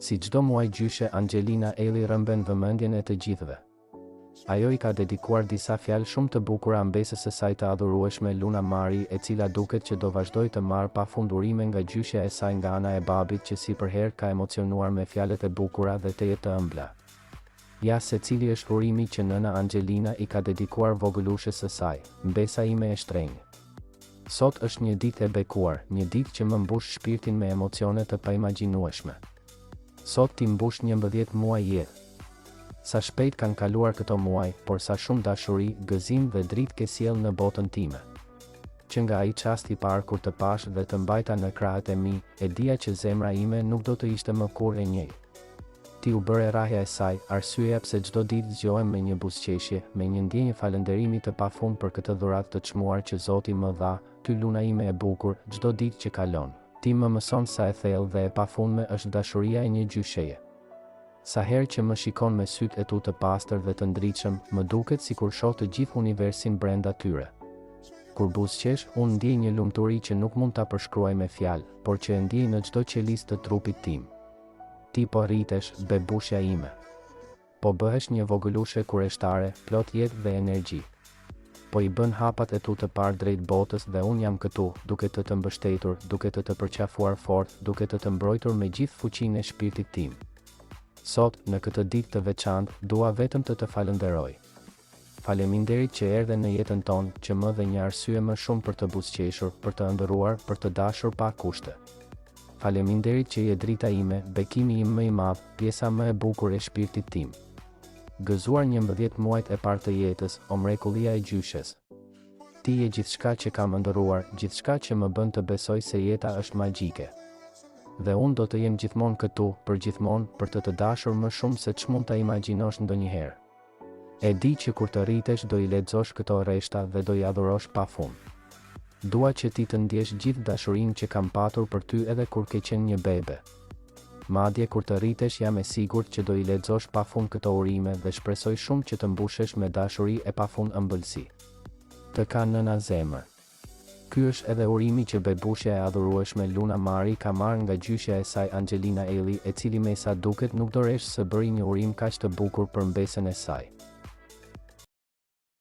Si çdo muaj gjyshe, Angelina Eli rrëmben vëmendjen e të gjithëve. Ajo i ka dedikuar disa fjalë shumë të bukura mbesës së saj të adhurueshme Luna Mari, e cila duket që do vazhdoj të marrë pafund urime nga gjyshja e saj nga ana e babit, që sipërherë ka emocionuar me fjalët e bukura dhe të jetë të ëmbla. Ja se cili është urimi që nëna Angelina i ka dedikuar vogëlushës së saj: mbesa ime e shtrenjtë. Sot është një ditë e bekuar, një ditë që më mbush shpirtin me emocione të paimagjinueshme. Sot ti mbush 11 muaj jetë. Sa shpejt kanë kaluar këto muaj, por sa shumë dashuri, gëzim dhe dritë ke sjell në botën time. Që nga ai çast i parë kur të pash dhe të mbajta në krahët e mi, e dija që zemra ime nuk do të ishte më kurrë e njëjtë. Ti u bëre rrahja e saj, arsyeja pse çdo ditë zgjohem me një buzëqeshje, me një ndjenjë falënderimi të pafund për këtë dhuratë të çmuar që Zoti më dha, ty Luna ime e bukur, çdo ditë që kalon. Ti më mëson sa e thellë dhe e pafundme është dashuria e një gjysheje. Sa herë që më shikon me sytë e tu të pastër dhe të ndritshëm, më duket sikur shoh të gjithë universin brenda tyre. Kur buzëqesh, unë ndjej një lumturi që nuk mund ta përshkruaj me fjalë, por që e ndjej në çdo qelisë të trupit tim. Ti po rritesh, bebushja ime. Po bëhesh një vogëlushe kurioztare, plot jetë dhe energji. Po i bën hapat e tu të parë drejt botës dhe unë jam këtu, duke të mbështetur, duke të përqafuar fort, duke të mbrojtur me gjithë fuqinë e shpirtit tim. Sot, në këtë ditë të veçantë, dua vetëm të falënderoj. Faleminderit që erdhe në jetën tonë, që më dhe një arsye më shumë për të buzëqeshur, për të ëndërruar, për të dashur pa kushte. Faleminderit që je drita ime, bekimi im më i madh, pjesa më e bukur e shpirtit tim. Gëzuar 11 muajt e parë të jetës, o mrekullia e gjyshes. Ti je gjithçka që kam ëndërruar, gjithçka që më bën të besoj se jeta është magjike. Dhe unë do të jem gjithmonë këtu, përgjithmonë, për të dashur më shumë se ç'mund ta imagjinosh ndonjëherë. E di që kur të rritesh do i lexosh këto rreshta dhe do i adhurosh pafund. Dua që ti të ndjesh gjithë dashurinë që kam patur për ty edhe kur ke qenë një bebe. Madje kur të rritesh jam e sigurt që do i lexosh pafund këto urime dhe shpresoj shumë që të mbushesh me dashuri e pafund ëmbëlsi. Të ka nëna zemër. Ky është edhe urimi që bebushja e adhurueshme Luna Mari ka marrë nga gjyshja e saj Angelina Eli, e cili me sa duket nuk doresh së bëri një urim kaq të bukur për mbesën e saj.